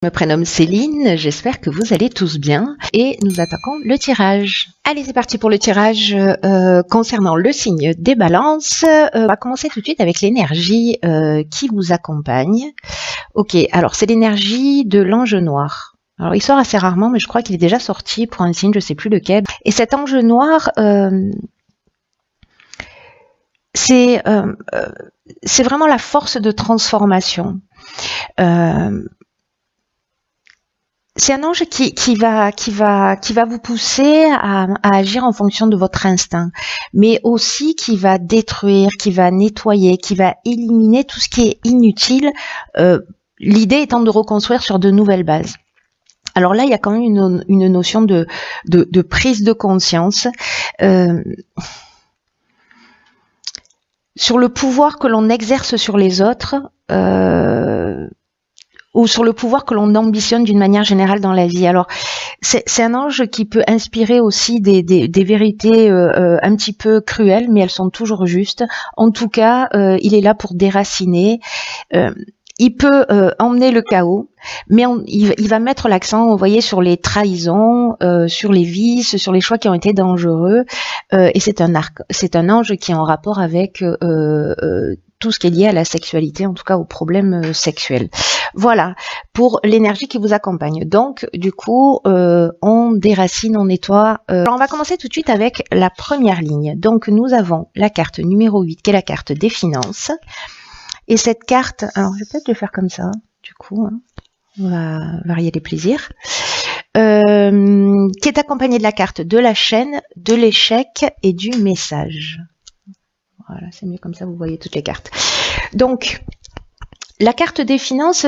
Je me prénomme Céline, j'espère que vous allez tous bien et nous attaquons le tirage. Allez, c'est parti pour le tirage concernant le signe des balances. On va commencer tout de suite avec l'énergie qui vous accompagne. Ok, alors c'est l'énergie de l'ange noir. Alors il sort assez rarement, mais je crois qu'il est déjà sorti pour un signe, je sais plus lequel. Et cet ange noir, c'est vraiment la force de transformation. C'est un ange qui va vous pousser à agir en fonction de votre instinct, mais aussi qui va détruire, qui va nettoyer, qui va éliminer tout ce qui est inutile, l'idée étant de reconstruire sur de nouvelles bases. Alors là, il y a quand même une notion de prise de conscience sur le pouvoir que l'on exerce sur les autres, ou sur le pouvoir que l'on ambitionne d'une manière générale dans la vie. Alors, c'est un ange qui peut inspirer aussi des vérités un petit peu cruelles, mais elles sont toujours justes. En tout cas, il est là pour déraciner. Il peut emmener le chaos, mais il va mettre l'accent, vous voyez, sur les trahisons, sur les vices, sur les choix qui ont été dangereux. Et c'est un ange qui est en rapport avec tout ce qui est lié à la sexualité, en tout cas aux problèmes sexuels. Voilà, pour l'énergie qui vous accompagne. Donc, du coup, on déracine, on nettoie. Alors, on va commencer tout de suite avec la première ligne. Donc, nous avons la carte numéro 8, qui est la carte des finances. Et cette carte, alors je vais peut-être le faire comme ça, du coup, hein, on va varier les plaisirs, qui est accompagnée de la carte de la chaîne, de l'échec et du message. Voilà, c'est mieux comme ça, vous voyez toutes les cartes. Donc, la carte des finances,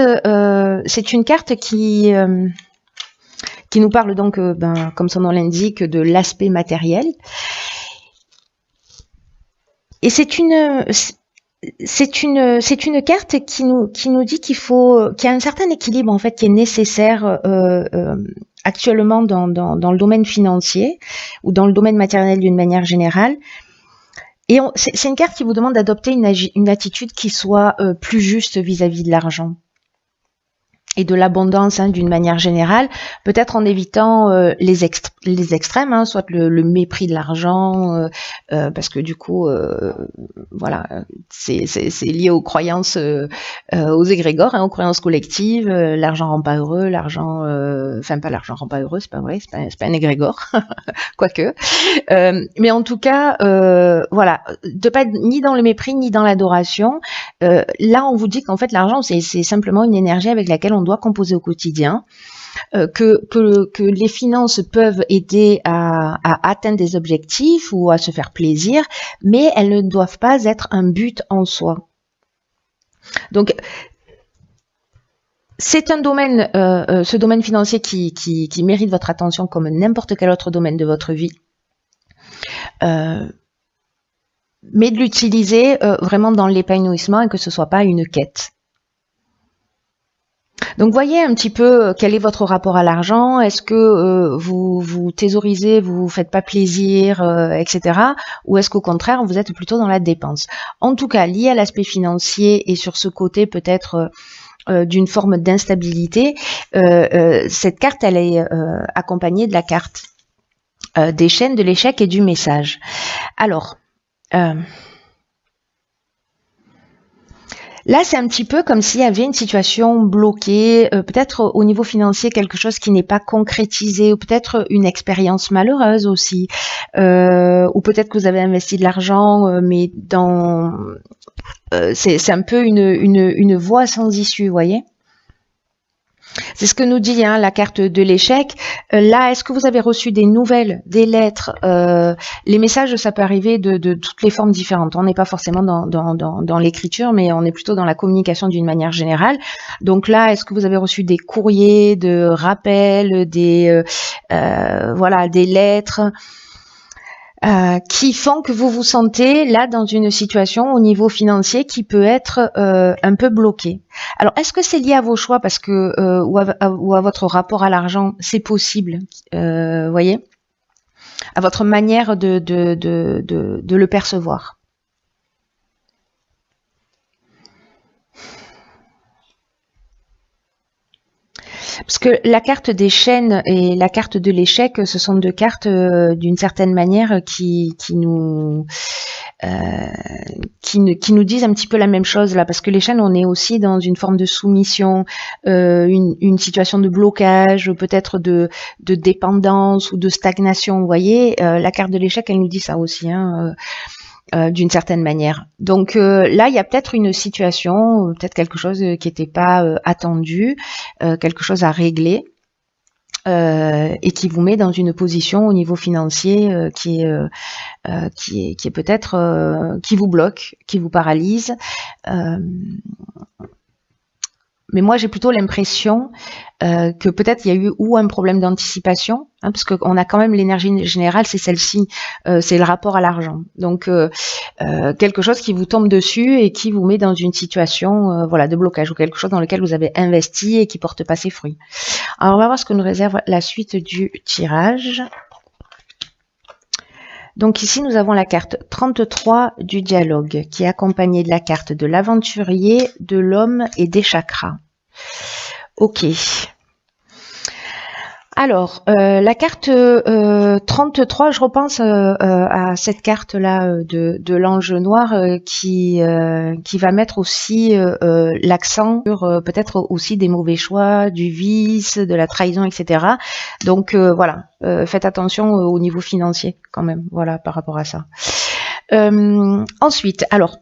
c'est une carte qui nous parle donc, comme son nom l'indique, de l'aspect matériel. Et c'est une carte qui nous dit qu'il y a un certain équilibre en fait qui est nécessaire actuellement dans le domaine financier ou dans le domaine matériel d'une manière générale. Et c'est une carte qui vous demande d'adopter une attitude qui soit plus juste vis-à-vis de l'argent et de l'abondance d'une manière générale, peut-être en évitant les extrêmes, soit le mépris de l'argent, parce que du coup, voilà, c'est lié aux croyances, aux égrégores, aux croyances collectives. L'argent rend pas heureux, pas l'argent rend pas heureux, c'est pas vrai, c'est pas un égrégore, quoique. Mais en tout cas, voilà, de pas être ni dans le mépris ni dans l'adoration. Là, on vous dit qu'en fait, l'argent, c'est simplement une énergie avec laquelle on doit composer au quotidien, que les finances peuvent aider à atteindre des objectifs ou à se faire plaisir, mais elles ne doivent pas être un but en soi. Donc, c'est un domaine, ce domaine financier qui mérite votre attention comme n'importe quel autre domaine de votre vie. Mais de l'utiliser vraiment dans l'épanouissement et que ce soit pas une quête. Donc voyez un petit peu quel est votre rapport à l'argent. Est-ce que vous thésaurisez, vous faites pas plaisir, etc. Ou est-ce qu'au contraire vous êtes plutôt dans la dépense? En tout cas, lié à l'aspect financier et sur ce côté peut-être d'une forme d'instabilité, cette carte elle est accompagnée de la carte des chaînes, de l'échec et du message. Alors là, c'est un petit peu comme s'il y avait une situation bloquée, peut-être au niveau financier, quelque chose qui n'est pas concrétisé, ou peut-être une expérience malheureuse aussi, ou peut-être que vous avez investi de l'argent, mais c'est un peu une voie sans issue, vous voyez. C'est ce que nous dit la carte de l'échec. Là, est-ce que vous avez reçu des nouvelles, des lettres? Les messages, ça peut arriver de toutes les formes différentes. On n'est pas forcément dans l'écriture, mais on est plutôt dans la communication d'une manière générale. Donc là, est-ce que vous avez reçu des courriers, de rappels, des lettres qui font que vous vous sentez là dans une situation au niveau financier qui peut être un peu bloquée. Alors, est-ce que c'est lié à vos choix parce que ou à votre rapport à l'argent? C'est possible, voyez, à votre manière de le percevoir. Parce que la carte des chaînes et la carte de l'échec, ce sont deux cartes d'une certaine manière euh, qui nous disent un petit peu la même chose là. Parce que les chaînes, on est aussi dans une forme de soumission, une situation de blocage, peut-être de dépendance ou de stagnation. Vous voyez, la carte de l'échec, elle nous dit ça aussi, hein, d'une certaine manière. Donc là, il y a peut-être une situation, peut-être quelque chose qui n'était pas attendu, quelque chose à régler, et qui vous met dans une position au niveau financier qui est peut-être qui vous bloque, qui vous paralyse. Mais moi, j'ai plutôt l'impression que peut-être il y a eu ou un problème d'anticipation, hein, parce qu'on a quand même l'énergie générale, c'est celle-ci, c'est le rapport à l'argent. Donc, quelque chose qui vous tombe dessus et qui vous met dans une situation voilà, de blocage, ou quelque chose dans lequel vous avez investi et qui porte pas ses fruits. Alors, on va voir ce que nous réserve la suite du tirage. Donc ici, nous avons la carte 33 du dialogue, qui est accompagnée de la carte de l'aventurier, de l'homme et des chakras. Ok. Alors, la carte 33, je repense à cette carte-là de l'ange noir qui va mettre aussi l'accent sur peut-être aussi des mauvais choix, du vice, de la trahison, etc. Donc voilà, faites attention au niveau financier quand même, voilà, par rapport à ça. Ensuite, alors...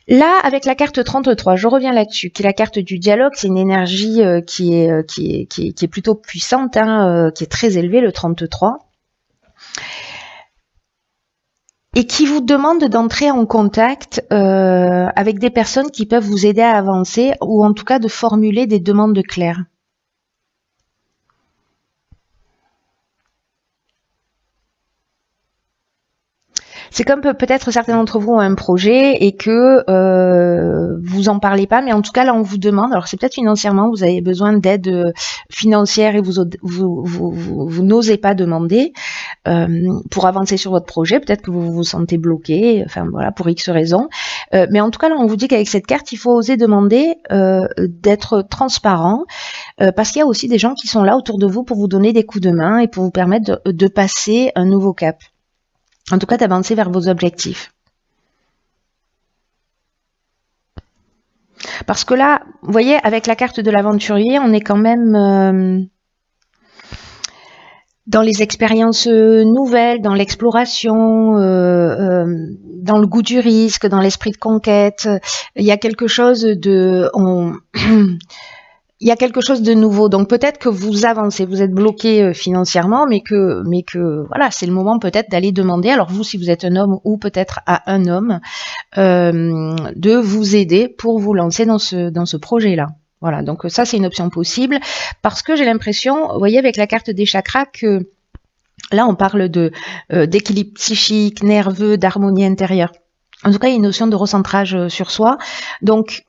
Là, avec la carte 33, je reviens là-dessus, qui est la carte du dialogue, c'est une énergie qui est plutôt puissante, hein, qui est très élevée, le 33, et qui vous demande d'entrer en contact avec des personnes qui peuvent vous aider à avancer, ou en tout cas de formuler des demandes claires. C'est comme peut-être certains d'entre vous ont un projet et que vous en parlez pas, mais en tout cas là on vous demande, alors c'est peut-être financièrement, vous avez besoin d'aide financière et vous n'osez pas demander pour avancer sur votre projet, peut-être que vous vous sentez bloqué, enfin voilà, pour X raisons. Mais en tout cas là on vous dit qu'avec cette carte, il faut oser demander d'être transparent, parce qu'il y a aussi des gens qui sont là autour de vous pour vous donner des coups de main et pour vous permettre de passer un nouveau cap. En tout cas, d'avancer vers vos objectifs. Parce que là, vous voyez, avec la carte de l'aventurier, on est quand même dans les expériences nouvelles, dans l'exploration, dans le goût du risque, dans l'esprit de conquête. Il y a quelque chose de... il y a quelque chose de nouveau. Donc peut-être que vous avancez, vous êtes bloqué financièrement, mais que voilà, c'est le moment peut-être d'aller demander. Alors vous, si vous êtes un homme ou peut-être à un homme, de vous aider pour vous lancer dans ce projet-là. Voilà. Donc ça, c'est une option possible parce que j'ai l'impression, vous voyez, avec la carte des chakras que là, on parle d'équilibre psychique, nerveux, d'harmonie intérieure. En tout cas, il y a une notion de recentrage sur soi. Donc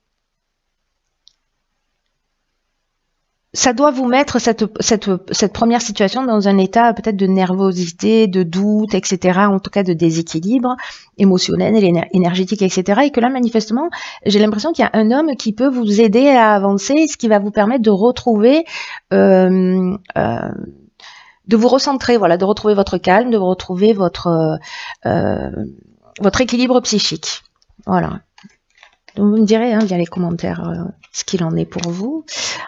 ça doit vous mettre cette première situation dans un état peut-être de nervosité, de doute, etc., en tout cas de déséquilibre émotionnel, énergétique, etc. Et que là, manifestement, j'ai l'impression qu'il y a un homme qui peut vous aider à avancer, ce qui va vous permettre de retrouver, de vous recentrer, voilà, de retrouver votre calme, de retrouver votre équilibre psychique. Voilà. Donc vous me direz via les commentaires ce qu'il en est pour vous.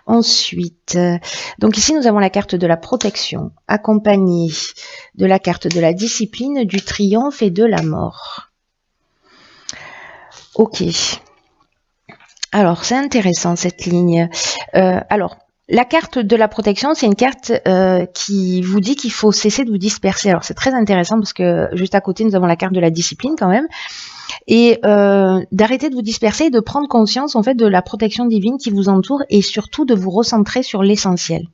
Ensuite, donc ici nous avons la carte de la protection, accompagnée de la carte de la discipline, du triomphe et de la mort. Ok. Alors c'est intéressant cette ligne. Alors la carte de la protection, c'est une carte qui vous dit qu'il faut cesser de vous disperser. Alors c'est très intéressant parce que juste à côté nous avons la carte de la discipline quand même. Et d'arrêter de vous disperser et de prendre conscience en fait de la protection divine qui vous entoure et surtout de vous recentrer sur l'essentiel.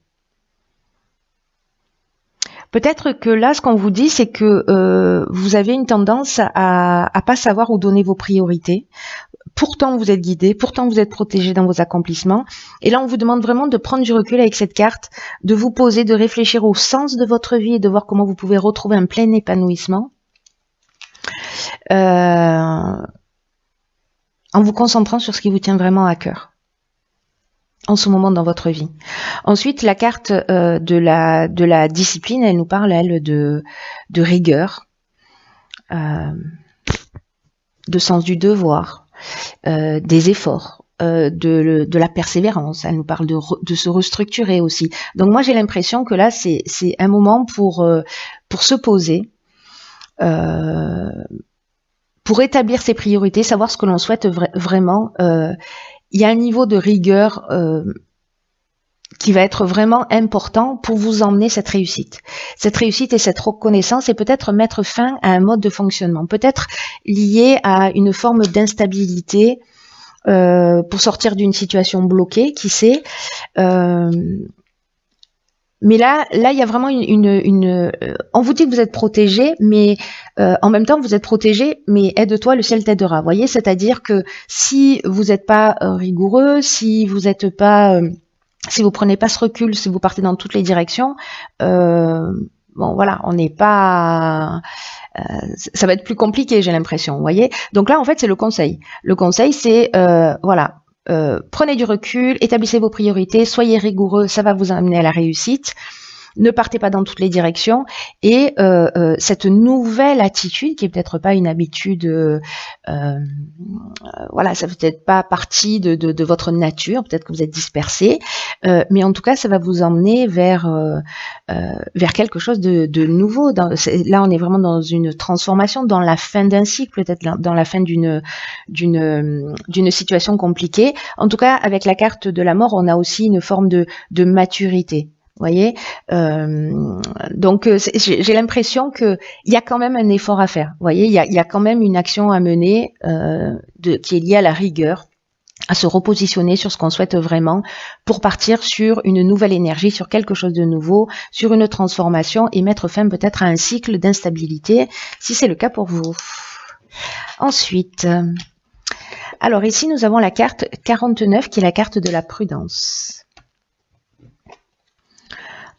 Peut-être que là, ce qu'on vous dit, c'est que vous avez une tendance à pas savoir où donner vos priorités. Pourtant, vous êtes guidé, pourtant vous êtes protégé dans vos accomplissements. Et là, on vous demande vraiment de prendre du recul avec cette carte, de vous poser, de réfléchir au sens de votre vie et de voir comment vous pouvez retrouver un plein épanouissement. En vous concentrant sur ce qui vous tient vraiment à cœur. en ce moment dans votre vie. Ensuite, la carte de la discipline, elle nous parle, elle, de rigueur, de sens du devoir, des efforts, de la persévérance. Elle nous parle de se restructurer aussi. Donc moi, j'ai l'impression que là, c'est un moment pour se poser, pour établir ses priorités, savoir ce que l'on souhaite vraiment. Il y a un niveau de rigueur qui va être vraiment important pour vous emmener cette réussite. Cette réussite et cette reconnaissance, et peut-être mettre fin à un mode de fonctionnement, peut-être lié à une forme d'instabilité pour sortir d'une situation bloquée, qui sait. Mais là, il y a vraiment on vous dit que vous êtes protégé, mais en même temps, vous êtes protégé, mais aide-toi, le ciel t'aidera. Vous voyez, c'est-à-dire que si vous n'êtes pas rigoureux, si vous n'êtes pas, si vous prenez pas ce recul, si vous partez dans toutes les directions, bon, voilà, on n'est pas, ça va être plus compliqué, j'ai l'impression. Vous voyez. Donc là, en fait, c'est le conseil. Le conseil, c'est voilà. Prenez du recul, établissez vos priorités, soyez rigoureux, ça va vous amener à la réussite. Ne partez pas dans toutes les directions, et cette nouvelle attitude, qui est peut-être pas une habitude, voilà, ça peut être pas partie de votre nature, peut-être que vous êtes dispersé, mais en tout cas, ça va vous emmener vers quelque chose de nouveau. Là, on est vraiment dans une transformation, dans la fin d'un cycle, peut-être dans la fin d'une situation compliquée. En tout cas, avec la carte de la mort, on a aussi une forme de maturité. Vous voyez, donc j'ai l'impression que il y a quand même un effort à faire. Vous voyez, il y a quand même une action à mener qui est liée à la rigueur, à se repositionner sur ce qu'on souhaite vraiment pour partir sur une nouvelle énergie, sur quelque chose de nouveau, sur une transformation, et mettre fin peut-être à un cycle d'instabilité, si c'est le cas pour vous. Ensuite, alors ici nous avons la carte 49 qui est la carte de la prudence.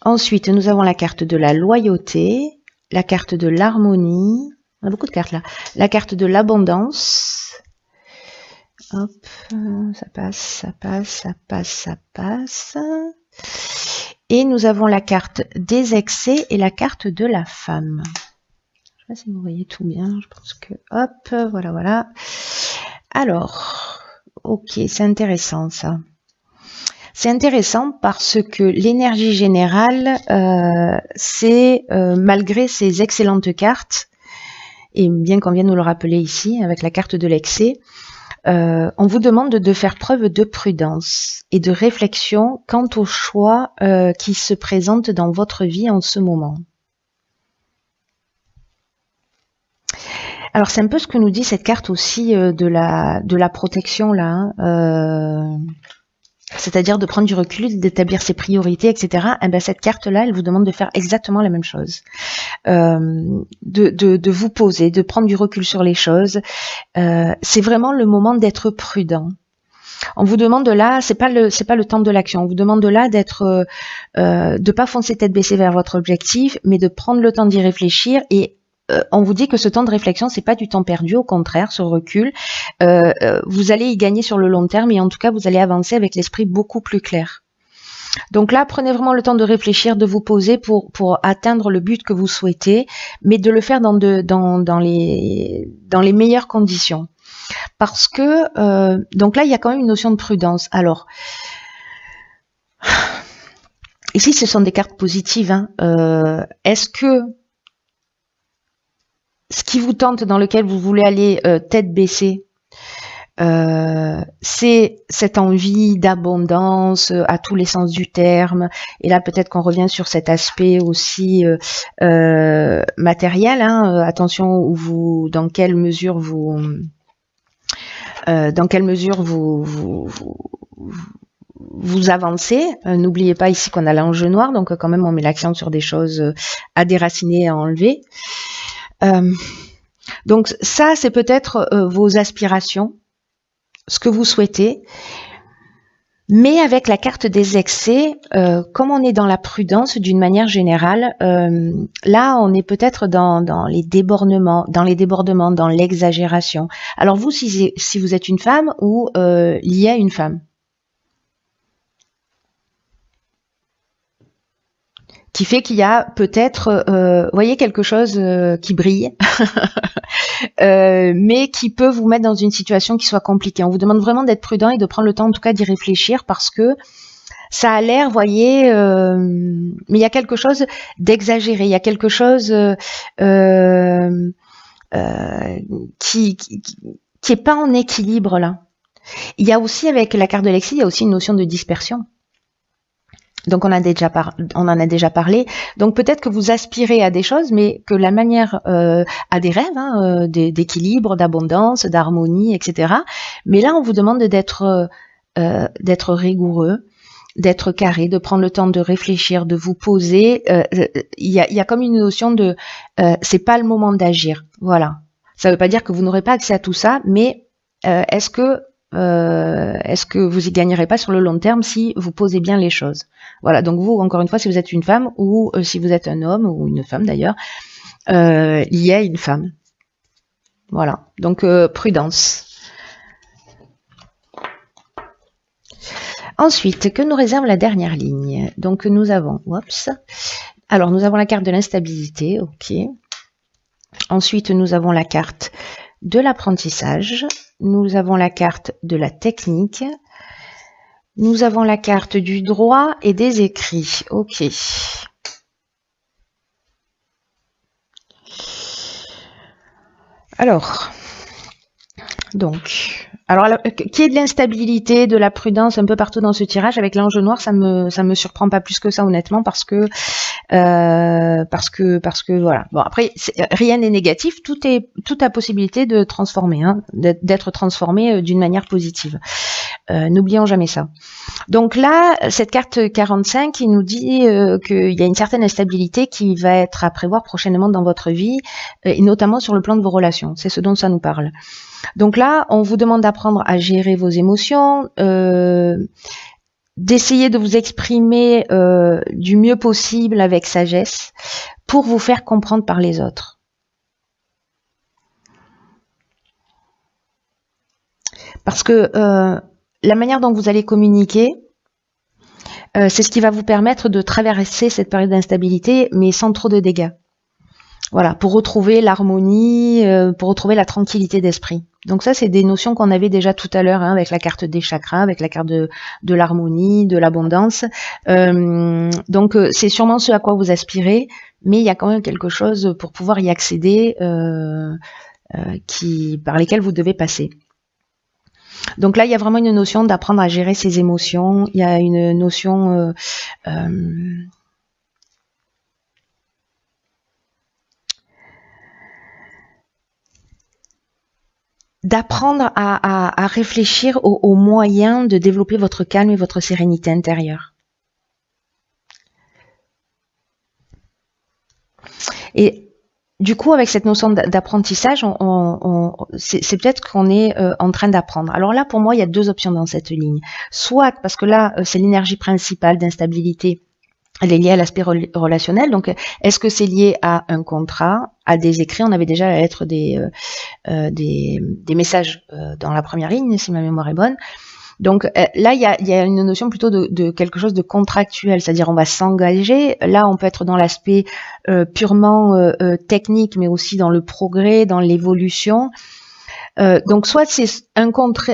Ensuite, nous avons la carte de la loyauté, la carte de l'harmonie, on a beaucoup de cartes là, la carte de l'abondance, hop, ça passe, ça passe, ça passe, ça passe, et nous avons la carte des excès et la carte de la femme. Je ne sais pas si vous voyez tout bien, je pense que, hop, voilà, voilà. Alors, ok, c'est intéressant ça. C'est intéressant parce que l'énergie générale, c'est, malgré ces excellentes cartes, et bien qu'on vienne nous le rappeler ici avec la carte de l'excès, on vous demande de faire preuve de prudence et de réflexion quant aux choix qui se présentent dans votre vie en ce moment. Alors c'est un peu ce que nous dit cette carte aussi de la protection là. C'est-à-dire de prendre du recul, d'établir ses priorités, etc. Et ben cette carte-là, elle vous demande de faire exactement la même chose, de vous poser, de prendre du recul sur les choses. C'est vraiment le moment d'être prudent. On vous demande là, c'est pas le temps de l'action. On vous demande là de pas foncer tête baissée vers votre objectif, mais de prendre le temps d'y réfléchir. Et on vous dit que ce temps de réflexion, c'est pas du temps perdu, au contraire, ce recul, vous allez y gagner sur le long terme, et en tout cas, vous allez avancer avec l'esprit beaucoup plus clair. Donc là, prenez vraiment le temps de réfléchir, de vous poser pour atteindre le but que vous souhaitez, mais de le faire dans les meilleures conditions. Parce que, donc là, il y a quand même une notion de prudence. Alors, ici, ce sont des cartes positives, hein. Est-ce que ce qui vous tente, dans lequel vous voulez aller tête baissée, c'est cette envie d'abondance à tous les sens du terme, et là peut-être qu'on revient sur cet aspect aussi matériel, hein, attention dans quelle mesure vous avancez. N'oubliez pas ici qu'on a l'enjeu noir, donc quand même on met l'accent sur des choses à déraciner et à enlever. Donc ça, c'est peut-être vos aspirations, ce que vous souhaitez, mais avec la carte des excès, comme on est dans la prudence d'une manière générale, là on est peut-être dans les débordements, dans l'exagération. Alors vous, si vous êtes une femme ou liée à une femme, qui fait qu'il y a peut-être, voyez, quelque chose qui brille, mais qui peut vous mettre dans une situation qui soit compliquée. On vous demande vraiment d'être prudent et de prendre le temps, en tout cas, d'y réfléchir, parce que ça a l'air, voyez, mais il y a quelque chose d'exagéré, il y a quelque chose qui est pas en équilibre là. Il y a aussi, avec la carte de l'exil, il y a aussi une notion de dispersion. Donc on en a déjà parlé. Donc peut-être que vous aspirez à des choses, mais que la manière à des rêves, hein, d'équilibre, d'abondance, d'harmonie, etc. Mais là, on vous demande d'être rigoureux, d'être carré, de prendre le temps de réfléchir, de vous poser. Il y a comme une notion de c'est pas le moment d'agir. Voilà. Ça ne veut pas dire que vous n'aurez pas accès à tout ça, mais est-ce que vous y gagnerez pas sur le long terme si vous posez bien les choses? Voilà. Donc vous, encore une fois, si vous êtes une femme ou si vous êtes un homme ou une femme d'ailleurs, lié à une femme. Voilà. Donc prudence. Ensuite, que nous réserve la dernière ligne? Donc nous avons, alors nous avons la carte de l'instabilité, ok. Ensuite, nous avons la carte de l'apprentissage. Nous avons la carte de la technique. Nous avons la carte du droit et des écrits. Ok. Alors, qui est de l'instabilité, de la prudence un peu partout dans ce tirage. Avec l'ange noir, ça me surprend pas plus que ça, honnêtement, parce que voilà. Bon, après, rien n'est négatif, tout a possibilité de transformer, hein, d'être transformé d'une manière positive. N'oublions jamais ça. Donc là, cette carte 45, il nous dit qu'il y a une certaine instabilité qui va être à prévoir prochainement dans votre vie, et notamment sur le plan de vos relations. C'est ce dont ça nous parle. Donc là, on vous demande d'apprendre à gérer vos émotions, d'essayer de vous exprimer du mieux possible avec sagesse pour vous faire comprendre par les autres. Parce que la manière dont vous allez communiquer, c'est ce qui va vous permettre de traverser cette période d'instabilité, mais sans trop de dégâts. Voilà, pour retrouver l'harmonie, pour retrouver la tranquillité d'esprit. Donc ça, c'est des notions qu'on avait déjà tout à l'heure, hein, avec la carte des chakras, avec la carte de l'harmonie, de l'abondance. Donc c'est sûrement ce à quoi vous aspirez, mais il y a quand même quelque chose pour pouvoir y accéder par lesquels vous devez passer. Donc là, il y a vraiment une notion d'apprendre à gérer ses émotions. Il y a une notion d'apprendre à réfléchir aux moyens de développer votre calme et votre sérénité intérieure. Et du coup, avec cette notion d'apprentissage, c'est peut-être qu'on est en train d'apprendre. Alors là, pour moi, il y a deux options dans cette ligne. Soit, parce que là, c'est l'énergie principale d'instabilité, elle est liée à l'aspect relationnel. Donc, est-ce que c'est lié à un contrat, à des écrits? On avait déjà la lettre des messages dans la première ligne, si ma mémoire est bonne. Donc là, il y a une notion plutôt de quelque chose de contractuel, c'est-à-dire on va s'engager. Là, on peut être dans l'aspect purement technique, mais aussi dans le progrès, dans l'évolution. Donc soit c'est un contrat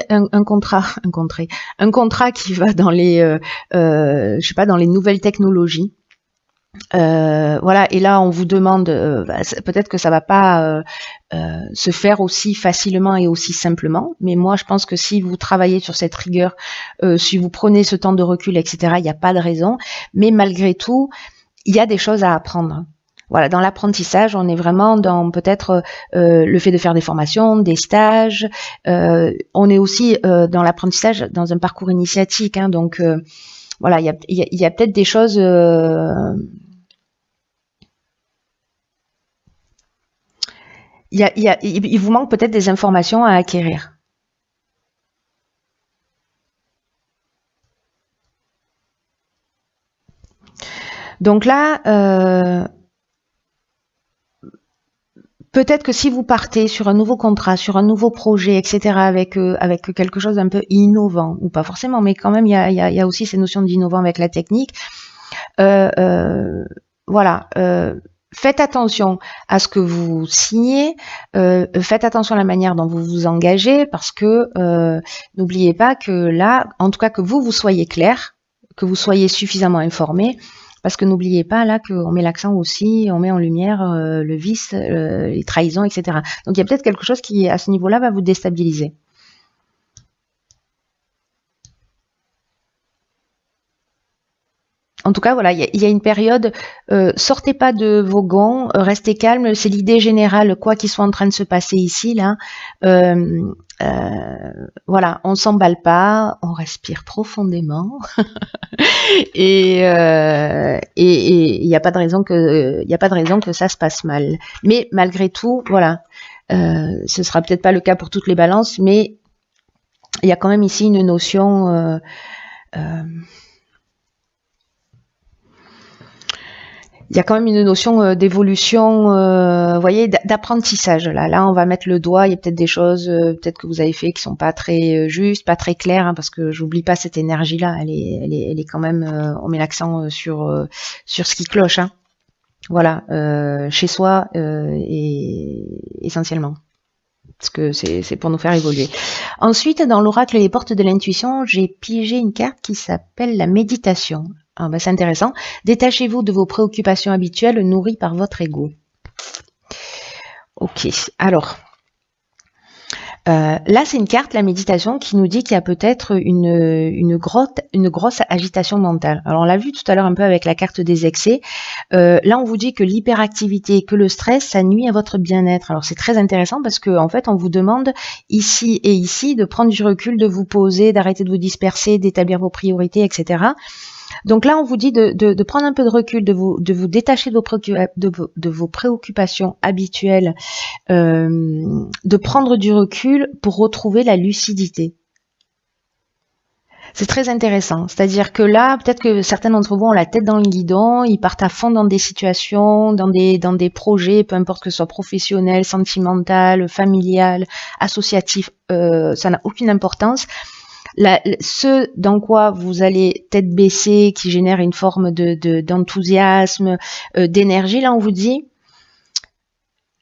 qui va dans les je sais pas, dans les nouvelles technologies. Voilà, et là on vous demande, peut-être que ça va pas se faire aussi facilement et aussi simplement, mais moi je pense que si vous travaillez sur cette rigueur, si vous prenez ce temps de recul, etc., il n'y a pas de raison, mais malgré tout, il y a des choses à apprendre. Voilà, dans l'apprentissage, on est vraiment dans peut-être le fait de faire des formations, des stages. On est aussi dans l'apprentissage, dans un parcours initiatique. Hein, donc voilà, il y a peut-être des choses. Il vous manque peut-être des informations à acquérir. Donc là. Peut-être que si vous partez sur un nouveau contrat, sur un nouveau projet, etc., avec quelque chose d'un peu innovant, ou pas forcément, mais quand même, il y a aussi ces notions d'innovant avec la technique. voilà, faites attention à ce que vous signez, faites attention à la manière dont vous vous engagez, parce que n'oubliez pas que là, en tout cas que vous soyez clair, que vous soyez suffisamment informé, parce que n'oubliez pas là qu'on met l'accent aussi, on met en lumière le vice, les trahisons, etc. Donc il y a peut-être quelque chose qui, à ce niveau-là, va vous déstabiliser. En tout cas, voilà, il y a une période, sortez pas de vos gonds, restez calme, c'est l'idée générale, quoi qu'il soit en train de se passer ici, là. Voilà, on s'emballe pas, on respire profondément, et il n'y a pas de raison que ça se passe mal. Mais malgré tout, voilà, ce sera peut-être pas le cas pour toutes les balances, mais il y a quand même ici une notion il y a quand même une notion d'évolution, vous voyez, d'apprentissage. Là, on va mettre le doigt. Il y a peut-être des choses, peut-être que vous avez fait, qui sont pas très justes, pas très claires, hein, parce que j'oublie pas cette énergie-là. Elle est quand même. On met l'accent sur ce qui cloche. Hein. Voilà, chez soi et essentiellement. Parce que c'est pour nous faire évoluer. Ensuite, dans l'oracle Les Portes de l'intuition, j'ai pigé une carte qui s'appelle la méditation. Ah ben c'est intéressant. Détachez-vous de vos préoccupations habituelles nourries par votre ego. Ok, alors, là c'est une carte, la méditation, qui nous dit qu'il y a peut-être une grosse agitation mentale. Alors on l'a vu tout à l'heure un peu avec la carte des excès. Là on vous dit que l'hyperactivité, que le stress, ça nuit à votre bien-être. Alors c'est très intéressant parce que en fait on vous demande ici et ici de prendre du recul, de vous poser, d'arrêter de vous disperser, d'établir vos priorités, etc. Donc là, on vous dit de prendre un peu de recul, de vous détacher de vos préoccupations habituelles, de prendre du recul pour retrouver la lucidité. C'est très intéressant. C'est-à-dire que là, peut-être que certains d'entre vous ont la tête dans le guidon, ils partent à fond dans des situations, dans des projets, peu importe que ce soit professionnel, sentimental, familial, associatif, ça n'a aucune importance. Ce dans quoi vous allez tête baissée, qui génère une forme d'enthousiasme, d'énergie, là on vous dit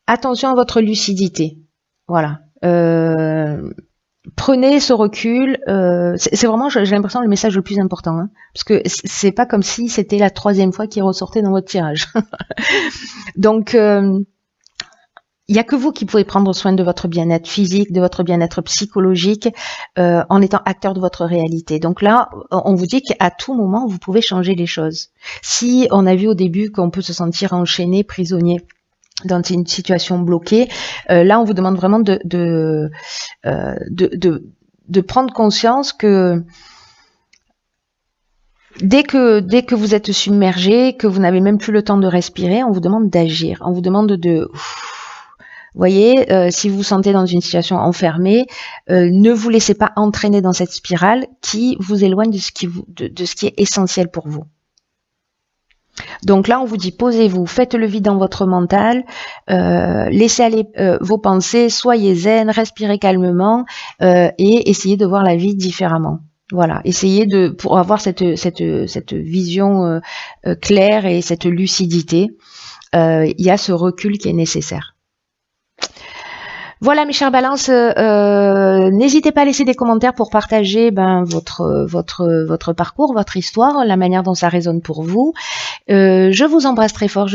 attention à votre lucidité. Voilà. Prenez ce recul. C'est vraiment, j'ai l'impression, le message le plus important, hein, parce que c'est pas comme si c'était la 3e fois qu'il ressortait dans votre tirage. Donc il n'y a que vous qui pouvez prendre soin de votre bien-être physique, de votre bien-être psychologique, en étant acteur de votre réalité. Donc là, on vous dit qu'à tout moment, vous pouvez changer les choses. Si on a vu au début qu'on peut se sentir enchaîné, prisonnier dans une situation bloquée, là, on vous demande vraiment de prendre conscience que dès que vous êtes submergé, que vous n'avez même plus le temps de respirer, on vous demande d'agir. On vous demande de... Vous voyez, si vous vous sentez dans une situation enfermée, ne vous laissez pas entraîner dans cette spirale qui vous éloigne de ce qui est essentiel pour vous. Donc là, on vous dit, posez-vous, faites le vide dans votre mental, laissez aller vos pensées, soyez zen, respirez calmement et essayez de voir la vie différemment. Voilà, essayez pour avoir cette vision claire et cette lucidité, il y a ce recul qui est nécessaire. Voilà mes chères balances, n'hésitez pas à laisser des commentaires pour partager votre parcours, votre histoire, la manière dont ça résonne pour vous. Je vous embrasse très fort.